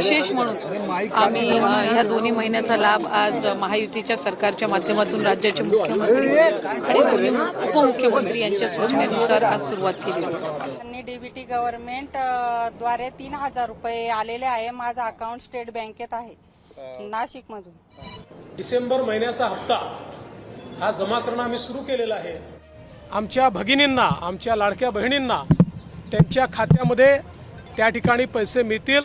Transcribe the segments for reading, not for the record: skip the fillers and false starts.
विशेष म्हणून आम्ही ह्या दोन्ही महिन्याचा लाभ आज महायुतीच्या सरकारच्या माध्यमातून राज्याचे मुख्यमंत्री आणि दोन्ही उपमुख्यमंत्री यांच्या सूचनेनुसार आज सुरुवात केली. त्यांनी डीबीटी गव्हर्नमेंट द्वारे 3000 रुपये आलेले आहे. माझं अकाउंट स्टेट बँकेत आहे नाशिक मधून. डिसेंबर महिन्याचा हप्ता हा जमा करणं आम्ही सुरू केलेला आहे. आमच्या भगिनींना, आमच्या लाडक्या बहिणींना त्यांच्या खात्यामध्ये त्या ठिकाणी पैसे मिळतील.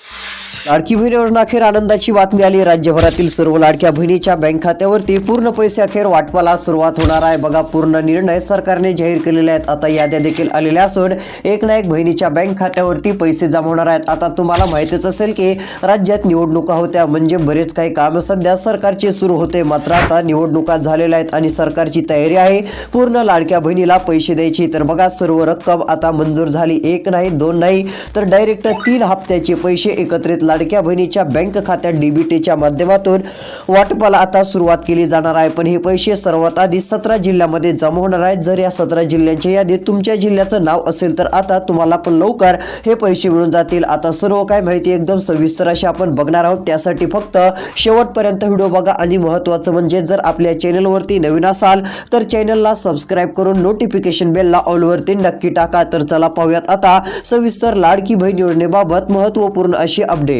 लाडकी बहीण योजना अखेर आनंदाची बातमी आली. राज्यभरातील सर्व लाडक्या बहिणीच्या बँक खात्यावरती पूर्ण पैसे अखेर वाटपाला सुरुवात होणार आहे. बघा, पूर्ण निर्णय सरकारने जाहीर केलेले आहेत. आता याद्या देखील आलेल्या असून एक ना एक बहिणीच्या बँक खात्यावरती पैसे जमा होणार आहेत. आता तुम्हाला माहितीच असेल की राज्यात निवडणुका होत्या, म्हणजे बरेच काही काम सध्या सरकारचे सुरू होते. मात्र आता निवडणुका झालेल्या आहेत आणि सरकारची तयारी आहे पूर्ण लाडक्या बहिणीला पैसे द्यायची. तर बघा, सर्व रक्कम आता मंजूर झाली. एक नाही, दोन नाही, तर डायरेक्ट 3 हप्त्याचे पैसे एकत्रित लाडक्या बहिणीच्या बँक खात्यात डीबीटीच्या माध्यमातून वाटपाला आता सुरुवात केली जाणार आहे. पण हे पैसे सर्वात आधी 17 जिल्ह्यामध्ये जमा होणार आहेत. जर या 17 जिल्ह्यांच्या यादीत तुमच्या जिल्ह्याचं नाव असेल तर आता तुम्हाला पण लवकर हे पैसे मिळून जातील. आता सर्व काय माहिती एकदम सविस्तर अशी आपण बघणार आहोत. त्यासाठी फक्त शेवटपर्यंत व्हिडिओ बघा. आणि महत्त्वाचं म्हणजे जर आपल्या चॅनलवरती नवीन असाल तर चॅनलला सबस्क्राईब करून नोटिफिकेशन बेलला ऑलवरती नक्की टाका. तर चला पाहूयात आता सविस्तर लाडकी बहीण योजनेबाबत महत्त्वपूर्ण अशी अपडेट.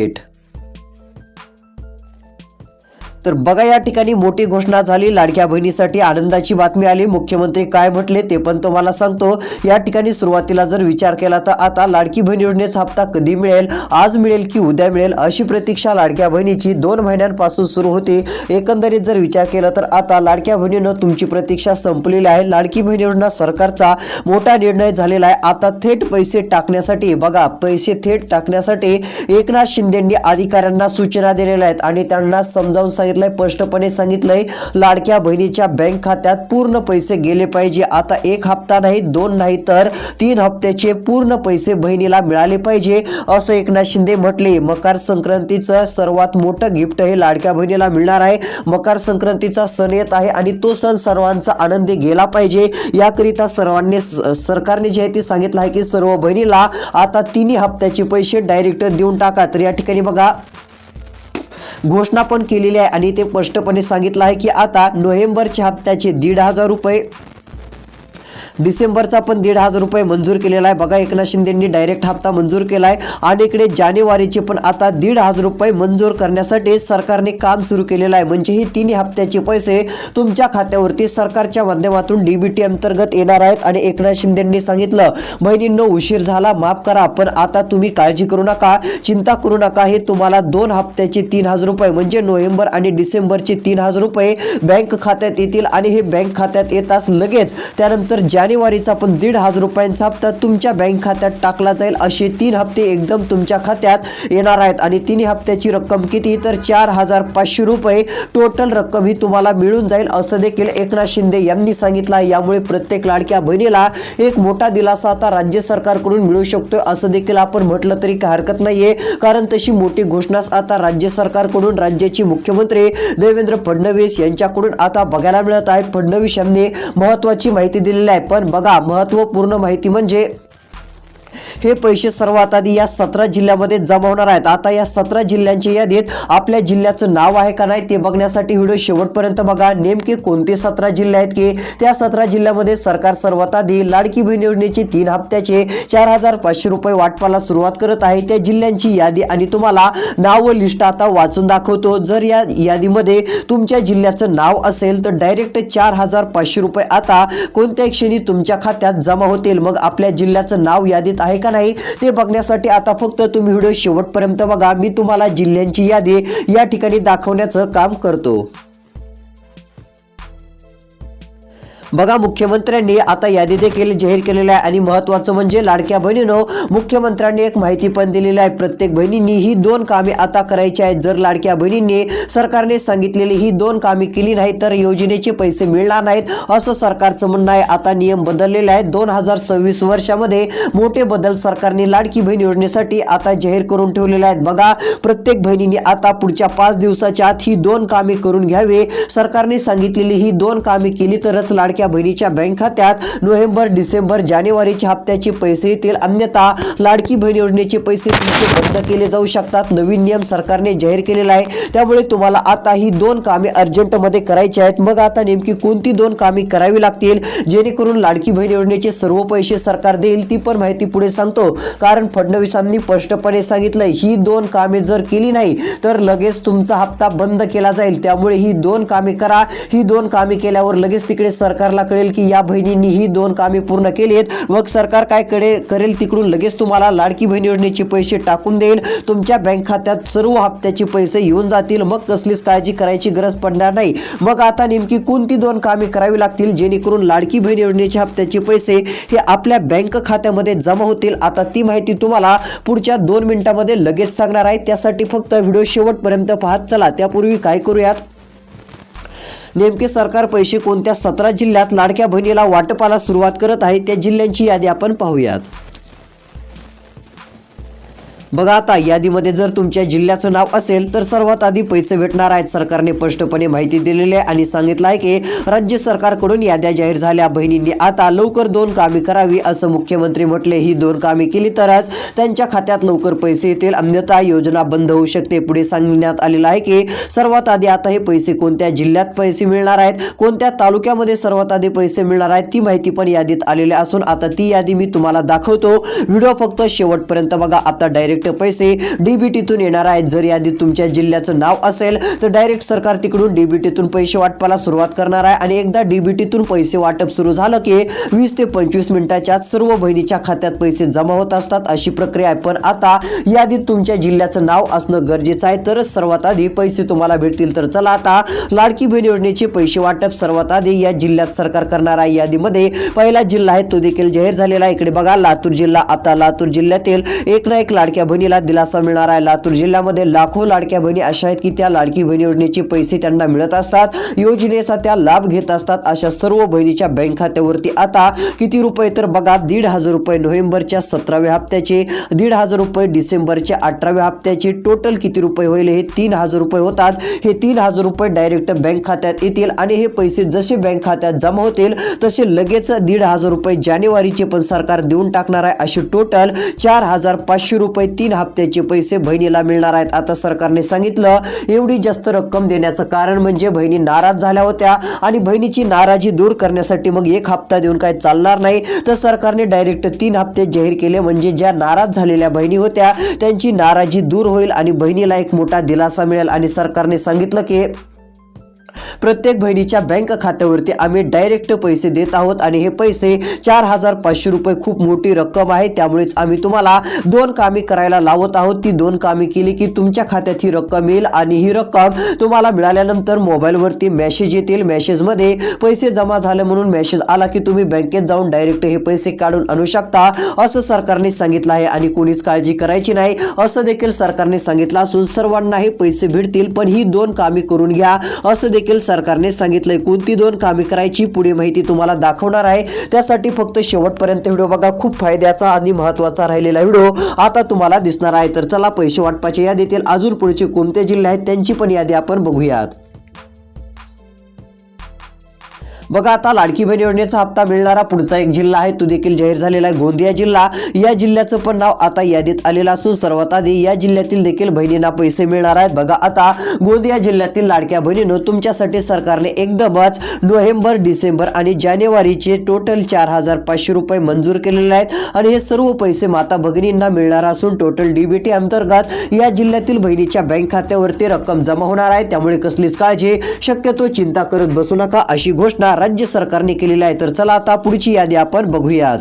तर बघा, या ठिकाणी मोठी घोषणा झाली. लाडक्या बहिणीसाठी आनंदाची बातमी आली. मुख्यमंत्री काय म्हटले ते पण तुम्हाला सांगतो. या ठिकाणी सुरुवातीला जर विचार केला तर आता लाडकी बहीण योजनेचा हप्ता कधी मिळेल, आज मिळेल की उद्या मिळेल, अशी प्रतीक्षा लाडक्या बहिणीची 2 महिन्यांपासून सुरू होती. एकंदरीत जर विचार केला तर आता लाडक्या बहिणीनं तुमची प्रतीक्षा संपलेली आहे. लाडकी बहीण योजना सरकारचा मोठा निर्णय झालेला आहे. आता थेट पैसे टाकण्यासाठी, बघा, पैसे थेट टाकण्यासाठी एकनाथ शिंदेंनी अधिकाऱ्यांना सूचना दिलेल्या आहेत आणि त्यांना समजावून स्पष्टपणे सांगितलंय लाडक्या बहिणीच्या बँक खात्यात पूर्ण पैसे गेले पाहिजे. आता 1 हप्ता नाही, 2 नाही, तर 3 हप्त्याचे पूर्ण पैसे बहिणीला मिळाले पाहिजे असं एकनाथ शिंदे म्हटले. मकर संक्रांतीचं सर्वात मोठं गिफ्ट हे लाडक्या बहिणीला मिळणार आहे. मकर संक्रांतीचा सण येत आहे आणि तो सण सर्वांचा आनंदी गेला पाहिजे. याकरिता सर्वांनी सरकारने जे आहे ते सांगितलं आहे की सर्व बहिणीला आता 3 हप्त्याचे पैसे डायरेक्ट देऊन टाका. तर या ठिकाणी बघा, घोषणा पण केलेली आहे आणि ते स्पष्टपणे सांगितलं आहे की आता नोव्हेंबरच्या हप्त्याचे 1,500 रुपये, डिसेंबरचा पण 1,500 रुपये मंजूर केलेला आहे. बघा, एकनाथ शिंदेंनी डायरेक्ट हप्ता मंजूर केलाय आणि इकडे जानेवारीचे पण आता 1,500 रुपये मंजूर करण्यासाठी सरकारने काम सुरू केलेलं आहे. म्हणजे ही 3 हप्त्याचे पैसे तुमच्या खात्यावरती सरकारच्या माध्यमातून डीबीटी अंतर्गत येणार आहेत. आणि एकनाथ शिंदेंनी सांगितलं, बहिणींनो उशीर झाला, माफ करा, पण आता तुम्ही काळजी करू नका, चिंता करू नका. हे तुम्हाला 2 हप्त्याचे 3,000 रुपये म्हणजे नोव्हेंबर आणि डिसेंबरचे 3,000 रुपये बँक खात्यात येतील. आणि हे बँक खात्यात येताच लगेच त्यानंतर जानेवारीचा पण 1,500 रुपयांचा हप्ता तुमच्या बँक खात्यात टाकला जाईल. असे 3 हप्ते एकदम तुमच्या खात्यात येणार आहेत. आणि 3 हप्त्याची रक्कम किती, तर 4,500 रुपये टोटल रक्कम ही तुम्हाला मिळून जाईल असं देखील एकनाथ शिंदे यांनी सांगितलं. यामुळे प्रत्येक लाडक्या बहिणीला एक मोठा दिलासा आता राज्य सरकारकडून मिळू शकतोय असं देखील आपण म्हटलं तरी काही हरकत नाहीये. कारण तशी मोठी घोषणा आता राज्य सरकारकडून राज्याचे मुख्यमंत्री देवेंद्र फडणवीस यांच्याकडून आता बघायला मिळत आहे. फडणवीस यांनी महत्त्वाची माहिती दिलेली आहे. पण बघा, महत्त्वपूर्ण माहिती म्हणजे हे पैसे सर्वात आधी या 17 जिल्ह्यामध्ये जमा होणार आहेत. आता या 17 जिल्ह्यांच्या यादीत आपल्या जिल्ह्याचं नाव आहे का नाही ते बघण्यासाठी व्हिडिओ शेवटपर्यंत बघा. नेमके कोणते 17 जिल्हे आहेत की त्या 17 जिल्ह्यामध्ये सरकार सर्वात आधी लाडकी बहीण योजनेचे 3 हप्त्याचे 4,500 रुपये वाटपाला सुरुवात करत आहे. त्या जिल्ह्यांची यादी आणि तुम्हाला नाव लिस्ट आता वाचून दाखवतो. जर या यादीमध्ये तुमच्या जिल्ह्याचं नाव असेल तर डायरेक्ट 4,500 रुपये आता कोणत्या क्षणी तुमच्या खात्यात जमा होतील. मग आपल्या जिल्ह्याचं नाव यादीत आहे का नाही ते बघण्यासाठी आता फक्त तुम्ही व्हिडिओ शेवटपर्यंत बघा. मी तुम्हाला जिल्ह्यांची यादी या ठिकाणी दाखवण्याचं काम करतो. बघा, मुख्यमंत्र्यांनी आता यादी देखील जाहीर केलेली आहे. आणि महत्त्वाचं म्हणजे लाडक्या बहिणीनं मुख्यमंत्र्यांनी एक माहिती पण दिलेली आहे. प्रत्येक बहिणींनी ही 2 कामे आता करायची आहेत. जर लाडक्या बहिणींनी सरकारने सांगितलेली ही 2 कामे केली नाही तर योजनेचे पैसे मिळणार नाहीत असं सरकारचं म्हणणं आहे. आता नियम बदललेले आहेत. 2026 वर्षामध्ये मोठे बदल सरकारने लाडकी बहीण योजनेसाठी आता जाहीर करून ठेवलेले आहेत. बघा, प्रत्येक बहिणीने आता पुढच्या 5 दिवसाच्या आत ही 2 कामे करून घ्यावे. सरकारने सांगितलेली ही 2 कामे केली तरच लाडक्या लाडक्या बहिणीच्या बँक खात्यात नोव्हेंबर, डिसेंबर, जानेवारीच्या हप्त्याचे पैसे येतील, अन्यथा लाडकी बहीण योजनेचे पैसे तुमचे बंद केले जाऊ शकतात. नवीन नियम सरकारने जाहीर केलेला आहे, त्यामुळे तुम्हाला आता ही 2 कामे अर्जंटमध्ये करायची आहेत. मग आता नेमकी कोणती 2 कामे करावी लागतील जेणेकरून लाडकी बहीण योजनेचे सर्व पैसे सरकार देईल, ती पण माहिती पुढे सांगतो. कारण फडणवीसांनी स्पष्टपणे सांगितलं, ही 2 कामे जर केली नाही तर लगेच तुमचा हप्ता बंद केला जाईल. त्यामुळे ही 2 कामे करा. ही 2 कामे केल्यावर लगेच तिकडे सरकारला कळेल की या बहिणींनी ही 2 कामे पूर्ण केलीत. मग सरकार काय करेल, तिकडून लगेच तुम्हाला लाडकी बहीण योजनेचे पैसे टाकून देईल. तुमच्या बँक खात्यात सर्व हप्त्याचे पैसे येऊन जातील. मग कसलीच काळजी करायची गरज पडणार नाही. मग आता नेमकी कोणती 2 कामे करावी लागतील जेणेकरून लाडकी बहीण योजनेच्या हप्त्याचे पैसे हे आपल्या बँक खात्यामध्ये जमा होतील, आता ती माहिती तुम्हाला पुढच्या 2 मिनिटांमध्ये लगेच सांगणार आहे. त्यासाठी फक्त व्हिडिओ शेवटपर्यंत पाहत चला. त्यापूर्वी काय करूयात, नेमके सरकार पैसे कोणत्या 17 जिल्ह्यात लाडक्या बहिणीला वाटपाला सुरुवात करत आहे त्या जिल्ह्यांची यादी आपण पाहूयात. बघा, आता यादीमध्ये जर तुमच्या जिल्ह्याचं नाव असेल तर सर्वात आधी पैसे भेटणार आहेत. सरकारने स्पष्टपणे माहिती दिलेली आहे आणि सांगितलं आहे की राज्य सरकारकडून याद्या जाहीर झाल्या. बहिणींनी आता लवकर 2 कामे करावी असं मुख्यमंत्री म्हटले. ही 2 कामे केली तरच त्यांच्या खात्यात लवकर पैसे येतील, अन्यथा योजना बंद होऊ शकते. पुढे सांगण्यात आलेलं आहे की सर्वात आधी आता हे पैसे कोणत्या जिल्ह्यात पैसे मिळणार आहेत, कोणत्या तालुक्यामध्ये सर्वात आधी पैसे मिळणार आहेत, ती माहिती पण यादीत आलेली असून आता ती यादी मी तुम्हाला दाखवतो. व्हिडिओ फक्त शेवटपर्यंत बघा. आता डायरेक्ट पैसे डीबीटीतून येणार आहेत. जर यादीत तुमच्या जिल्ह्याचं नाव असेल तर डायरेक्ट सरकार तिकडून डीबीटीतून पैसे वाटपाला सुरुवात करणार आहे आणि एकदा डीबीटीतून पैसे वाटप सुरू झालं की 20 ते 25 मिनिटाच्या आत सर्व बहिणीच्या खात्यात पैसे जमा होत असतात, अशी प्रक्रिया आहे. पण आता यादीत तुमच्या जिल्ह्याचं नाव असणं गरजेचं आहे, तरच सर्वात आधी पैसे तुम्हाला भेटतील. तर चला, आता लाडकी बहीण योजनेचे पैसे वाटप सर्वात आधी या जिल्ह्यात सरकार करणार आहे. यादीमध्ये पहिला जिल्हा आहे तो देखील जाहीर झालेला आहे. इकडे बघा, लातूर जिल्हा. आता लातूर जिल्ह्यातील एक ना एक लाडक्या बहिणीला दिलासा मिळणार आहे. लातूर जिल्ह्यामध्ये लाखो लाडक्या बहिणी अशा आहेत की त्या लाडकी बहीण योजनेचे पैसे त्यांना मिळत असतात, योजनेचा त्या लाभ घेत असतात. अशा सर्व बहिणीच्या बँक खात्यावरती आता किती रुपये, तर बघा, 1,500 रुपये नोव्हेंबरच्या 17व्या हप्त्याचे, 1,500 रुपये डिसेंबरच्या 18व्या हप्त्याचे, टोटल किती रुपये होईल, हे 3,000 रुपये होतात. हे 3,000 रुपये डायरेक्ट बँक खात्यात येतील आणि हे पैसे जसे बँक खात्यात जमा होतील तसे लगेच 1,500 रुपये जानेवारीचे पण सरकार देऊन टाकणार आहे. असे टोटल 4,500 रुपये 3 हप्त्याचे पैसे बहिणीला मिळणार आहेत. आता सरकारने सांगितलं एवढी जास्त रक्कम देण्याचं कारण म्हणजे बहिणी नाराज झाल्या होत्या आणि बहिणीची नाराजी दूर करण्यासाठी मग 1 हप्ता देऊन काय चालणार नाही, तर सरकारने डायरेक्ट 3 हप्ते जाहीर केले. म्हणजे ज्या नाराज झालेल्या बहिणी होत्या त्यांची नाराजी दूर होईल आणि बहिणीला एक मोठा दिलासा मिळेल. आणि सरकारने सांगितलं की प्रत्येक बहिणीच्या बँक खात्यावरती आम्ही डायरेक्ट पैसे देत आहोत आणि हे पैसे 4,500 रुपये खूप मोठी रक्कम आहे. त्यामुळेच आम्ही तुम्हाला 2 कामे करायला लावत आहोत. ती 2 कामे केली की तुमच्या खात्यात ही रक्कम येईल आणि ही रक्कम तुम्हाला मिळाल्यानंतर मोबाईलवरती मेसेज येतील. मेसेजमध्ये पैसे जमा झाले म्हणून मेसेज आला की तुम्ही बँकेत जाऊन डायरेक्ट हे पैसे काढून आणू शकता, असं सरकारने सांगितलं आहे. आणि कोणीच काळजी करायची नाही असं देखील सरकारने सांगितलं असून सर्वांना हे पैसे भेटतील, पण ही 2 कामे करून घ्या असं देखील सरकारने सांगितलंय. कोणती 2 कामे करायची पुढे माहिती तुम्हाला दाखवणार आहे. त्यासाठी फक्त शेवटपर्यंत व्हिडिओ बघा. खूप फायद्याचा आणि महत्त्वाचा राहिलेला व्हिडिओ आता तुम्हाला दिसणार आहे. तर चला, पैसे वाटपाच्या यादीतील अजून पुढचे कोणते जिल्हे आहेत त्यांची पण यादी आपण बघूयात. बघा, आता लाडकी बहीण योजनेचा हप्ता मिळणारा पुढचा एक जिल्हा आहे तो देखील जाहीर झालेला आहे, गोंदिया जिल्हा. या जिल्ह्याचं पण नाव आता यादीत आलेलं असून सर्वात आधी या जिल्ह्यातील देखील बहिणींना पैसे मिळणार आहेत. बघा, आता गोंदिया जिल्ह्यातील लाडक्या बहिणींनो, तुमच्यासाठी सरकारने एकदमच नोव्हेंबर, डिसेंबर आणि जानेवारीचे टोटल 4,500 रुपये मंजूर केलेले आहेत आणि हे सर्व पैसे माता भगिनींना मिळणार असून टोटल डीबीटी अंतर्गत या जिल्ह्यातील बहिणीच्या बँक खात्यावरती रक्कम जमा होणार आहे. त्यामुळे कसलीच काळजी, शक्यतो चिंता करत बसू नका, अशी घोषणा राज्य सरकारने केलेली आहे. तर चला, आता पुढची यादी आपण बघूयात.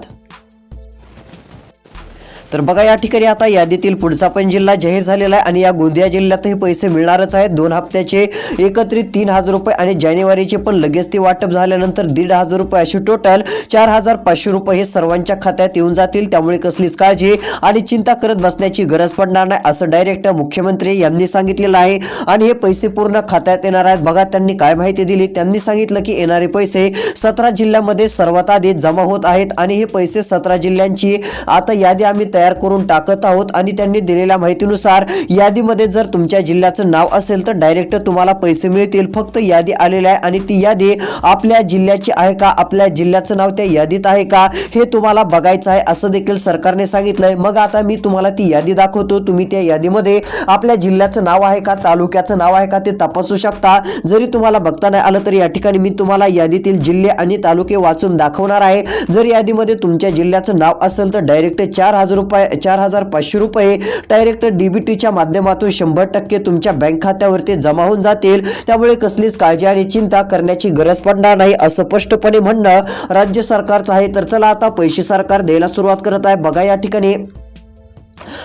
तर बघा, या ठिकाणी आता यादीतील पुढचा पण जिल्हा जाहीर झालेला आहे आणि या गोंदिया जिल्ह्यातही पैसे मिळणारच आहेत. 2 हप्त्याचे एकत्रित 3,000 रुपये आणि जानेवारीचे पण लगेच ते वाटप झाल्यानंतर 1,500 रुपये अशी टोटल 4,500 रुपये हे सर्वांच्या खात्यात येऊन जातील. त्यामुळे कसलीच काळजी आणि चिंता करत बसण्याची गरज पडणार नाही, असं डायरेक्ट मुख्यमंत्री यांनी सांगितलेलं आहे. आणि हे पैसे पूर्ण खात्यात येणार आहेत. बघा, त्यांनी काय माहिती दिली. त्यांनी सांगितलं की येणारे पैसे 17 जिल्ह्यामध्ये सर्वात आधी जमा होत आहेत आणि हे पैसे 17 जिल्ह्यांची आता यादी आम्ही तयार करून टाकत आहोत आणि त्यांनी दिलेल्या माहितीनुसार यादीमध्ये जर तुमच्या जिल्ह्याचं नाव असेल तर डायरेक्ट तुम्हाला पैसे मिळतील. फक्त यादी आलेली आहे आणि ती यादी आपल्या जिल्ह्याची आहे का, आपल्या जिल्ह्याचं नाव त्या यादीत आहे का हे तुम्हाला बघायचं आहे असं देखील सरकारने सांगितलंय. मग आता मी तुम्हाला ती यादी दाखवतो. तुम्ही त्या यादीमध्ये आपल्या जिल्ह्याचं नाव आहे का, तालुक्याचं नाव आहे का ते तपासू शकता. जरी तुम्हाला बघता नाही आलं तरी या ठिकाणी मी तुम्हाला यादीतील जिल्हे आणि तालुके वाचून दाखवणार आहे. जर यादीमध्ये तुमच्या जिल्ह्याचं नाव असेल तर डायरेक्ट 4,500 रुपये डायरेक्ट डीबीटीच्या माध्यमातून 100% तुमच्या बँक खात्यावरती जमा होऊन जातील. त्यामुळे कसलीच काळजी आणि चिंता करण्याची गरज पडणार नाही असं स्पष्टपणे म्हणणं राज्य सरकारचं आहे. तर चला आता पैसे सरकार द्यायला सुरुवात करत आहे. बघा या ठिकाणी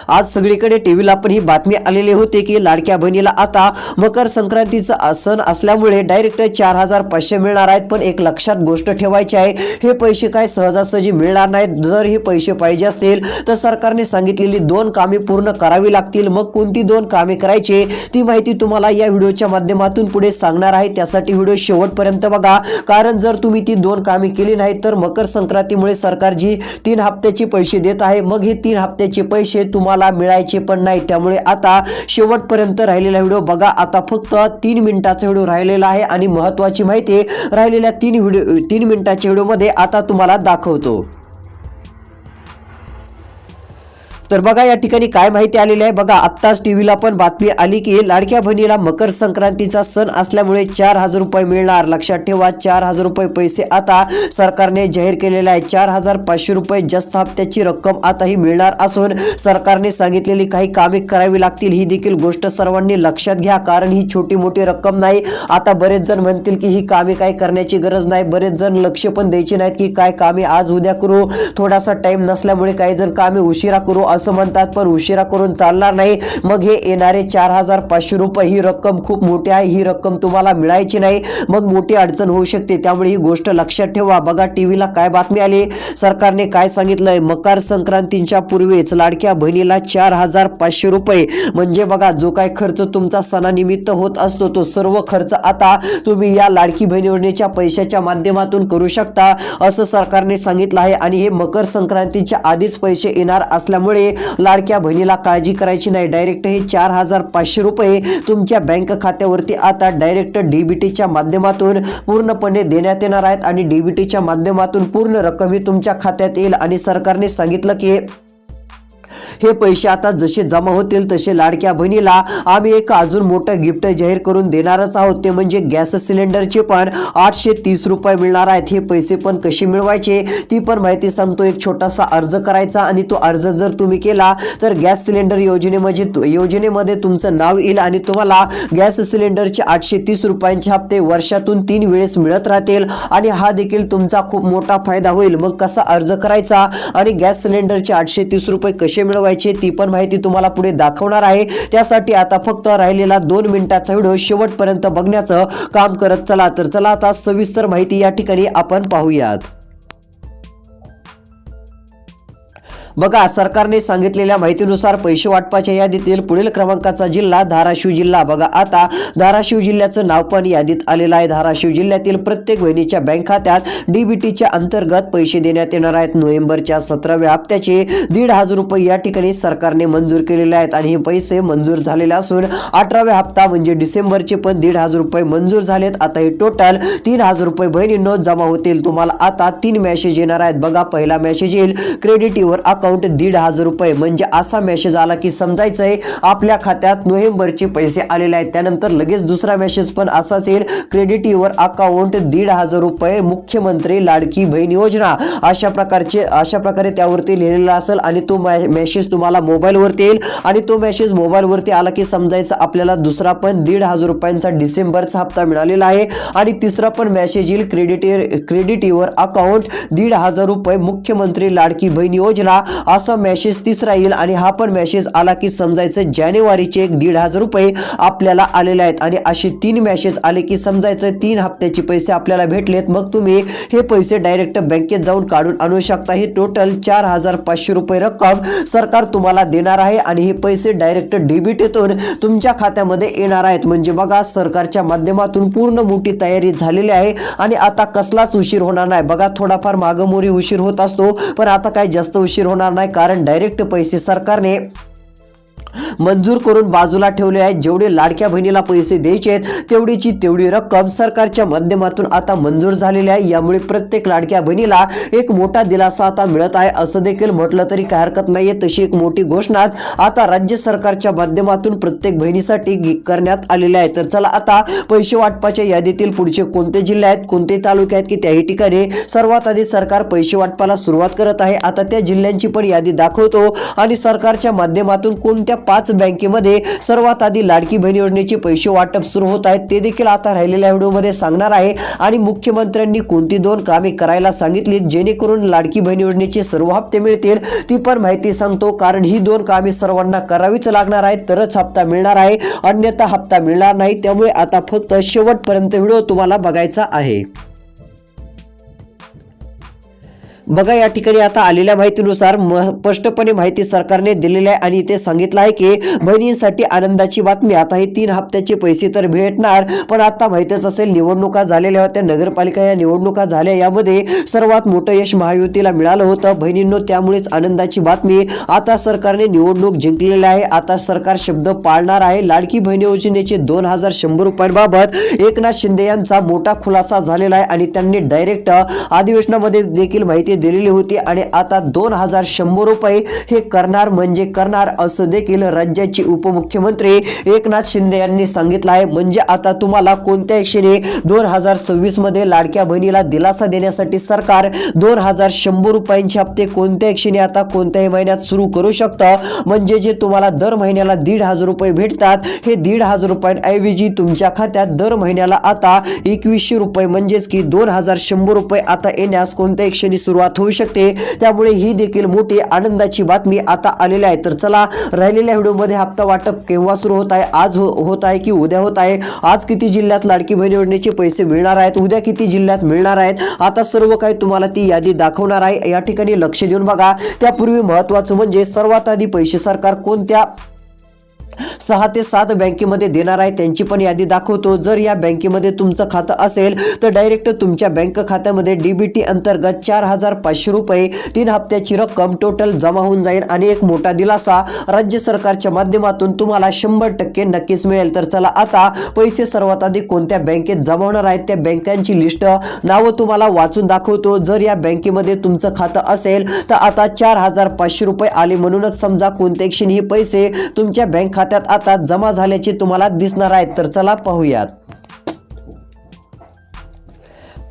आज सगळीकडे टीव्हीला पण ही बातमी आलेली होती की लाडक्या बहिणीला आता मकर संक्रांतीचा सण असल्यामुळे डायरेक्ट 4,500 मिळणार आहेत. पण एक लक्षात गोष्ट ठेवायची आहे, हे पैसे काय सहजासहजी मिळणार नाहीत. जर हे पैसे पाहिजे असतील तर सरकारने सांगितलेली 2 कामे पूर्ण करावी लागतील. मग कोणती 2 कामे करायची ती माहिती तुम्हाला या व्हिडिओच्या माध्यमातून पुढे सांगणार आहे. त्यासाठी व्हिडिओ शेवटपर्यंत बघा, कारण जर तुम्ही ती 2 कामे केली नाही तर मकर संक्रांतीमुळे सरकार जी 3 हप्त्याचे पैसे देत आहे मग हे 3 हप्त्याचे पैसे तुम्हाला मिळायचे पण नाही. त्यामुळे आता शेवटपर्यंत राहिलेला व्हिडिओ बघा. आता फक्त 3 मिनिटाचा व्हिडिओ राहिलेला आहे आणि महत्त्वाची माहिती राहिलेल्या 3 मिनिटाच्या व्हिडिओमध्ये आता तुम्हाला दाखवतो. तर बघा या ठिकाणी काय माहिती आलेली आहे. बघा आत्ताच टीव्हीला पण बातमी आली की लाडक्या बहिणीला मकर संक्रांतीचा सण असल्यामुळे 4,000 रुपये मिळणार. लक्षात ठेवा, 4,000 रुपये पैसे आता सरकारने जाहीर केलेले आहे. 4,500 रुपये जास्त हप्त्याची रक्कम आता ही मिळणार असून सरकारने सांगितलेली काही कामे करावी लागतील. ही देखील गोष्ट सर्वांनी लक्षात घ्या, कारण ही छोटी मोठी रक्कम नाही. आता बरेच जण म्हणतील की ही कामे काय करण्याची गरज नाही. बरेच जण लक्ष पण द्यायचे नाहीत की काय कामे आज उद्या करू, थोडासा टाइम नसल्यामुळे काही जण कामे उशिरा करू असं म्हणतात. पण उशिरा करून चालणार नाही. मग हे येणारे 4,500 रुपये ही रक्कम खूप मोठी आहे. ही रक्कम तुम्हाला मिळायची नाही, मग मोठी अडचण होऊ शकते. त्यामुळे ही गोष्ट लक्षात ठेवा. बघा टीव्हीला काय बातमी आली, सरकारने काय सांगितलंय, मकर संक्रांतीच्या पूर्वीच लाडक्या बहिणीला 4,500 रुपये म्हणजे बघा जो काय खर्च तुमचा सणानिमित्त होत असतो तो सर्व खर्च आता तुम्ही या लाडकी बहीण योजनेच्या पैशाच्या माध्यमातून करू शकता असं सरकारने सांगितलं आहे. आणि हे मकर संक्रांतीच्या आधीच पैसे येणार असल्यामुळे लाडक्या बहिणीला काळजी करायची नाही. डायरेक्ट हे 4,500 रुपये तुमच्या बँक खात्यावरती आता डायरेक्ट डीबीटीच्या माध्यमातून पूर्णपणे देण्यात येणार आहेत आणि डीबीटीच्या माध्यमातून पूर्ण रक्कम ही तुमच्या खात्यात येईल. आणि सरकारने सांगितलं की हे पैसे आता जसे जमा होतील तसे लाडक्या बहिणीला आम्ही एक अजून मोठं गिफ्ट जाहीर करून देणारच आहोत. ते म्हणजे गॅस सिलेंडरचे पण 830 रुपये मिळणार आहेत. हे पैसे पण कसे मिळवायचे ती पण माहिती सांगतो. एक छोटासा अर्ज करायचा आणि तो अर्ज जर तुम्ही केला तर गॅस सिलेंडर योजनेमध्ये तुमचं नाव येईल आणि तुम्हाला गॅस सिलेंडरचे 830 रुपयांचे हप्ते वर्षातून 3 वेळेस मिळत राहतील आणि हा देखील तुमचा खूप मोठा फायदा होईल. मग कसा अर्ज करायचा आणि गॅस सिलेंडरचे 830 रुपये कसे मिळवायचे ती पण माहिती तुम्हाला पुढे दाखवणार आहे. त्यासाठी आता फक्त राहिलेला 2 मिनिटाचा व्हिडिओ शेवटपर्यंत बघण्याचं काम करत चला. तर चला आता सविस्तर माहिती या ठिकाणी आपण पाहूयात. बघा सरकारने सांगितलेल्या माहितीनुसार पैसे वाटपाच्या यादीतील पुढील क्रमांकाचा जिल्हा धाराशिव जिल्हा. बघा आता धाराशिव जिल्ह्याचं नाव पण यादीत आलेलं आहे. धाराशिव जिल्ह्यातील प्रत्येक बहिणीच्या बँक खात्यात डीबीटीच्या अंतर्गत पैसे देण्यात येणार आहेत. नोव्हेंबरच्या 17व्या हप्त्याचे 1,500 रुपये या ठिकाणी सरकारने मंजूर केलेले आहेत आणि हे पैसे मंजूर झालेले असून 18व्या हप्ता म्हणजे डिसेंबरचे पण 1,500 रुपये मंजूर झालेत. आता हे टोटल 3,000 रुपये बहिणींनो जमा होतील. तुम्हाला आता 3 मेसेज येणार आहेत. बघा पहिला मेसेज येईल क्रेडिट युअर अकाउंट 1,500 रुपये म्हणजे असा मेसेज आला की समजायचंय आपल्या खात्यात नोव्हेंबरचे पैसे आलेले आहेत. त्यानंतर लगेच दुसरा मेसेज पण असाच येईल क्रेडिट युअर अकाउंट 1,500 रुपये मुख्यमंत्री लाडकी बहीण योजना अशा प्रकारे त्यावरती लिहिलेलं असेल आणि तो मेसेज तुम्हाला मोबाईलवरती येईल आणि तो मेसेज मोबाईलवरती आला की समजायचं आपल्याला दुसरा पण 1,500 रुपयांचा डिसेंबरचा हप्ता मिळालेला आहे. आणि तिसरा पण मेसेज येईल क्रेडिट युअर अकाउंट 1,500 रुपये मुख्यमंत्री लाडकी बहीण योजना असा मेसेज तिसरा येईल आणि हा पण मेसेज आला की समजायचं जानेवारीचे 1,500 रुपये आपल्याला आलेले आहेत. आणि असे 3 मेसेज आले की समजायचं 3 हप्त्याचे पैसे आपल्याला भेटलेत. मग तुम्ही हे पैसे डायरेक्ट बँकेत जाऊन काढून आणू शकता. ही टोटल 4,500 रुपये रक्कम सरकार तुम्हाला देणार आहे आणि हे पैसे डायरेक्ट डीबीटीतून तुमच्या खात्यामध्ये येणार आहेत. म्हणजे बघा सरकारच्या माध्यमातून पूर्ण मोठी तयारी झालेली आहे आणि आता कसलाच उशीर होणार नाही. बघा थोडाफार मागमोरी उशीर होत असतो पण आता काय जास्त उशीर होणार होणार नाही, कारण डायरेक्ट पैसे सरकारने मंजूर करून बाजूला ठेवले आहेत. जेवढे लाडक्या बहिणीला पैसे द्यायचे आहेत तेवढीची तेवढी रक्कम सरकारच्या माध्यमातून आता मंजूर झालेली आहे. यामुळे प्रत्येक लाडक्या बहिणीला एक मोठा दिलासा आता मिळत आहे असं देखील म्हटलं तरी काही हरकत नाहीये. तशी एक मोठी घोषणाच आता राज्य सरकारच्या माध्यमातून प्रत्येक बहिणीसाठी करण्यात आलेली आहे. तर चला आता पैसे वाटपाच्या यादीतील पुढचे कोणते जिल्हे आहेत, कोणते तालुके आहेत की त्याही ठिकाणी सर्वात आधी सरकार पैसे वाटपाला सुरुवात करत आहे. आता त्या जिल्ह्यांची पण यादी दाखवतो आणि सरकारच्या माध्यमातून कोणत्या 5 बँकेमध्ये सर्वात आधी लाडकी बहीण योजनेचे पैसे वाटप सुरू होत आहेत ते देखील आता राहिलेल्या व्हिडिओमध्ये सांगणार आहे. आणि मुख्यमंत्र्यांनी कोणती 2 कामे करायला सांगितली जेणेकरून लाडकी बहीण योजनेचे सर्व हप्ते मिळतील ती पण माहिती सांगतो. कारण ही 2 कामे सर्वांना करावीच लागणार आहेत तरच हप्ता मिळणार आहे, अन्यथा हप्ता मिळणार नाही. त्यामुळे आता फक्त शेवटपर्यंत व्हिडिओ तुम्हाला बघायचा आहे. बघा या ठिकाणी आता आलेल्या माहितीनुसार स्पष्टपणे माहिती सरकारने दिलेली आहे आणि ते सांगितलं आहे की बहिणींसाठी आनंदाची बातमी. आता हे 3 हप्त्याचे पैसे तर भेटणार, पण आता माहितीच असेल निवडणुका झालेल्या होत्या, नगरपालिका या निवडणुका झाल्या, यामध्ये सर्वात मोठं यश महायुतीला मिळालं होतं बहिणींनो. त्यामुळेच आनंदाची बातमी, आता सरकारने निवडणूक जिंकलेली आहे. आता सरकार शब्द पाळणार आहे. लाडकी बहीण योजनेचे 2100 रुपयांबाबत एकनाथ शिंदे यांचा मोठा खुलासा झालेला आहे आणि त्यांनी डायरेक्ट अधिवेशनामध्ये देखील माहिती दिलेली होती. आणि आता 2100 रुपये हे करणार म्हणजे करणार असं देखील राज्याचे उपमुख्यमंत्री एकनाथ शिंदे यांनी सांगितलं आहे. म्हणजे आता तुम्हाला कोणत्या क्षणी 2026 मध्ये लाडक्या बहिणीला दिलासा देण्यासाठी सरकार 2100 रुपयांचे हप्ते कोणत्या क्षणी आता कोणत्याही महिन्यात सुरू करू शकतं. म्हणजे जे तुम्हाला दर महिन्याला 1500 रुपये भेटतात हे 1500 रुपयांऐवजी तुमच्या खात्यात दर महिन्याला आता 2100 रुपये म्हणजेच की 2100 रुपये आता येण्यास कोणत्याही क्षणी सुरुवात होऊ शकते. त्यामुळे ही देखील मोठी आनंदाची बातमी आता आलेली आहे. तर चला राहिलेल्या व्हिडिओमध्ये हप्ता वाटप केव्हा सुरू होत आहे, आज होत आहे की उद्या होत आहे, आज किती जिल्ह्यात लाडकी बहीण योजनेचे पैसे मिळणार आहेत, उद्या किती जिल्ह्यात मिळणार आहेत, आता सर्व काही तुम्हाला ती यादी दाखवणार आहे. या ठिकाणी लक्ष देऊन बघा. त्यापूर्वी महत्त्वाचं म्हणजे सर्वात आधी पैसे सरकार कोणत्या 6 ते 7 बँकेमध्ये देणार आहे त्यांची पण यादी दाखवतो. जर या बँकेमध्ये तुमचं खातं असेल तर डायरेक्ट तुमच्या बँक खात्यामध्ये डीबीटी अंतर्गत 4500 रुपये 3 हप्त्याची रक्कम टोटल जमा होऊन जाईल आणि एक मोठा दिलासा राज्य सरकारच्या माध्यमातून तुम्हाला 100% नक्कीच मिळेल. तर चला आता पैसे सर्वात आधी कोणत्या बँकेत जमा होणार आहेत त्या बँकांची लिस्ट नावं तुम्हाला वाचून दाखवतो. जर या बँकेमध्ये तुमचं खातं असेल तर आता 4500 रुपये आले म्हणूनच समजा कोणत्या क्षणी हे पैसे तुमच्या बँक खात्यात आता जमा झाल्याचे तुम्हाला दिसणार आहेत. तर चला पाहूयात.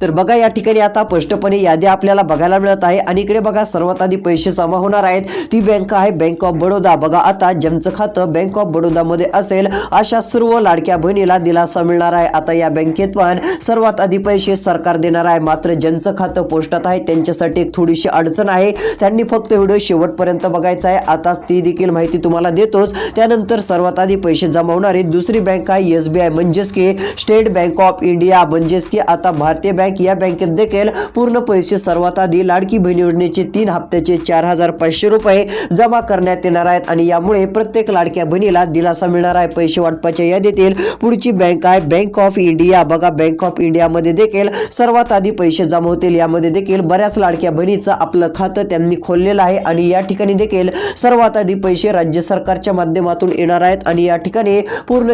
तर बघा या ठिकाणी आता स्पष्टपणे यादी आपल्याला बघायला मिळत आहे आणि इकडे बघा सर्वात आधी पैसे जमा होणार आहेत ती बँक आहे बँक ऑफ बडोदा. बघा आता ज्यांचं खातं बँक ऑफ बडोदा मध्ये असेल अशा सर्व लाडक्या बहिणीला दिलासा मिळणार आहे. आता या बँकेत पण सर्वात आधी पैसे सरकार देणार आहे. मात्र ज्यांचं खातं पोस्टात आहे त्यांच्यासाठी एक थोडीशी अडचण आहे, त्यांनी फक्त व्हिडिओ शेवटपर्यंत बघायचा आहे. आता ती देखील माहिती तुम्हाला देतोच. त्यानंतर सर्वात आधी पैसे जमा होणार आहे दुसरी बँक आहे SBI म्हणजेच की स्टेट बँक ऑफ इंडिया. म्हणजेच की आता भारतीय बँक या बँकेत देखील पूर्ण पैसे सर्वात आधी लाडकी बहीण योजनेचे 3 हप्त्याचे 4500 रुपये जमा करण्यात येणार आहेत आणि यामुळे प्रत्येक लाडक्या बहिणीला दिलासा मिळणार आहे. पैसे वाटपाच्या यादीतील पुढची बँक आहे बँक ऑफ इंडिया. बघा बँक ऑफ इंडियामध्ये देखील सर्वात आधी पैसे जमा होतील. यामध्ये देखील बऱ्याच लाडक्या बहिणीचं आपलं खातं त्यांनी खोललेलं आहे आणि या ठिकाणी देखील सर्वात आधी पैसे राज्य सरकारच्या माध्यमातून येणार आहेत आणि या ठिकाणी पूर्ण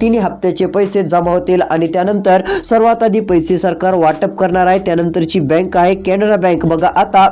3 हप्त्याचे पैसे जमा होतील आणि त्यानंतर सर्वात आधी पैसे सरकार वाटप करणार आहे. त्यानंतरची बँक आहे कॅनरा बँक. बघा आता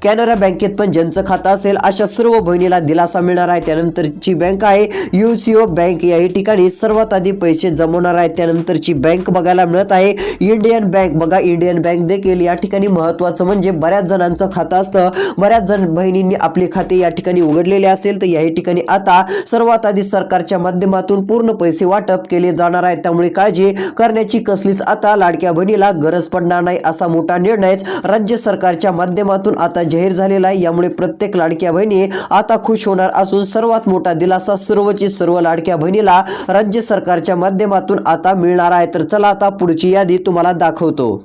कॅनरा बँकेत पण ज्यांचं खातं असेल अशा सर्व बहिणीला दिलासा मिळणार आहे. त्यानंतरची बँक आहे UCO बँक. या ठिकाणी सर्वात आधी पैसे जमवणार आहेत. त्यानंतरची बँक बघायला मिळत आहे इंडियन बँक. बघा इंडियन बँक देखील या ठिकाणी महत्त्वाचं म्हणजे बऱ्याच जणांचं खातं असतं, बऱ्याच जण बहिणींनी आपले खाते या ठिकाणी उघडलेले असेल तर या ठिकाणी आता सर्वात आधी सरकारच्या माध्यमातून पूर्ण पैसे वाटप केले जाणार आहेत. त्यामुळे काळजी करण्याची कसलीच आता लाडक्या बहिणीला गरज पडणार नाही असा मोठा निर्णयच राज्य सरकारच्या माध्यमातून आता जाहीर झालेला आहे. यामुळे प्रत्येक लाडक्या बहिणी आता खुश होणार असून सर्वात मोठा दिलासा सर्वची सर्व लाडक्या बहिणीला राज्य सरकारच्या माध्यमातून आता मिळणार आहे. तर चला आता पुढची यादी तुम्हाला दाखवतो.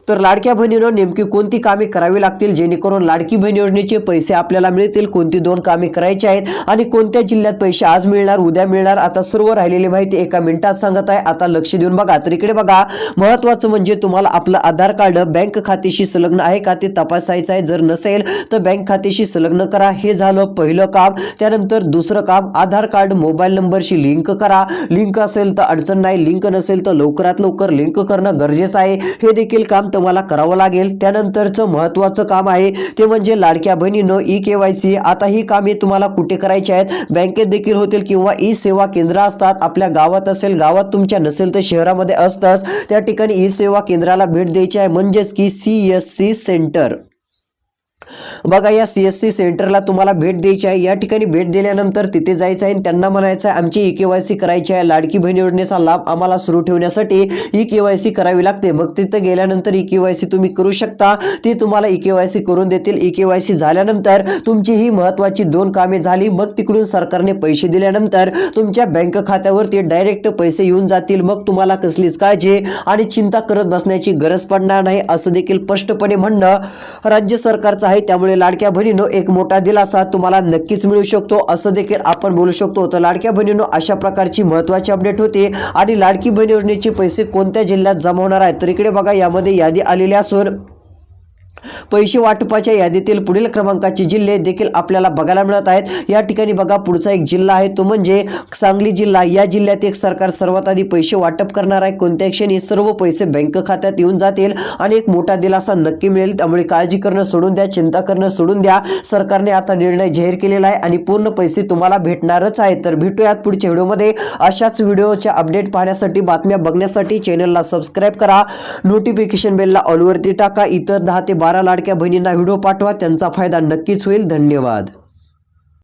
तर लाडक्या बहिणीनं नेमकी कोणती कामे करावी लागतील जेणेकरून लाडकी बहीण योजनेचे पैसे आपल्याला मिळतील, कोणती 2 कामे करायची आहेत आणि कोणत्या जिल्ह्यात पैसे आज मिळणार उद्या मिळणार, आता सर्व राहिलेली माहिती एका मिनिटात सांगत आहे. आता लक्ष देऊन बघा. तर इकडे बघा, महत्त्वाचं म्हणजे तुम्हाला आपलं आधार कार्ड बँक खात्याशी संलग्न आहे का ते तपासायचं आहे. जर नसेल तर बँक खात्याशी संलग्न करा. हे झालं पहिलं काम. त्यानंतर दुसरं काम, आधार कार्ड मोबाईल नंबरशी लिंक करा. लिंक असेल तर अडचण नाही, लिंक नसेल तर लवकरात लवकर लिंक करणं गरजेचं आहे. हे देखील काम तुम्हाला करावं लागेल. त्यानंतरचं महत्त्वाचं काम आहे ते म्हणजे लाडक्या बहिणीनं ई-KYC. आता ही कामे तुम्हाला कुठे करायची आहेत? बँकेत देखील होतील किंवा ई सेवा केंद्र असतात. आपल्या गावात असेल, गावात तुमच्या नसेल तर शहरामध्ये असतंच, त्या ठिकाणी ई सेवा केंद्राला भेट द्यायची आहे, म्हणजेच की CSC सेंटर. बघा, या CSC सेंटरला तुम्हाला भेट द्यायची आहे. या ठिकाणी भेट दिल्यानंतर तिथे जायचं आहे आणि त्यांना म्हणायचं आहे आमची ई-KYC करायची आहे. लाडकी बहीण योजनेचा लाभ आम्हाला सुरू ठेवण्यासाठी ई-KYC करावी लागते. मग तिथे गेल्यानंतर ई-KYC तुम्ही करू शकता. ती तुम्हाला ई-KYC करून देतील. ई-KYC झाल्यानंतर तुमची ही महत्त्वाची 2 कामे झाली. मग तिकडून सरकारने पैसे दिल्यानंतर तुमच्या बँक खात्यावरती डायरेक्ट पैसे येऊन जातील. मग तुम्हाला कसलीच काळजी आणि चिंता करत बसण्याची गरज पडणार नाही, असं देखील स्पष्टपणे म्हणणं राज्य सरकारचं आहे. त्यामुळे लाडक्या बहिणीनो एक मोठा दिलासा तुम्हाला नक्कीच मिळू शकतो, असं देखील आपण बोलू शकतो. तर लाडक्या बहिणीनो अशा प्रकारची महत्त्वाची अपडेट होती. आणि लाडकी बहीण योजनेचे पैसे कोणत्या जिल्ह्यात जमा होणार आहेत? तर इकडे बघा, यामध्ये यादी आलेली असून पैसे वाटपाच्या यादीतील पुढील क्रमांकाचे जिल्हे देखील आपल्याला बघायला मिळत आहेत. या ठिकाणी बघा, पुढचा एक जिल्हा आहे तो म्हणजे सांगली जिल्हा. या जिल्ह्यात एक सरकार सर्वात आधी पैसे वाटप करणार आहे. कोणत्या क्षणी सर्व पैसे बँक खात्यात येऊन जातील आणि एक मोठा दिलासा नक्की मिळेल. त्यामुळे काळजी करणं सोडून द्या, चिंता करणं सोडून द्या. सरकारने आता निर्णय जाहीर केलेला आहे आणि पूर्ण पैसे तुम्हाला भेटणारच आहेत. तर भेटूयात पुढच्या व्हिडिओमध्ये. अशाच व्हिडिओच्या अपडेट पाहण्यासाठी, बातम्या बघण्यासाठी चॅनलला सबस्क्राईब करा. नोटिफिकेशन बेलला ऑलवरती टाका. इतर 10 ते 12 लाडक्या बहिणींना व्हिडिओ पाठवा, त्यांचा फायदा नक्कीच होईल. धन्यवाद.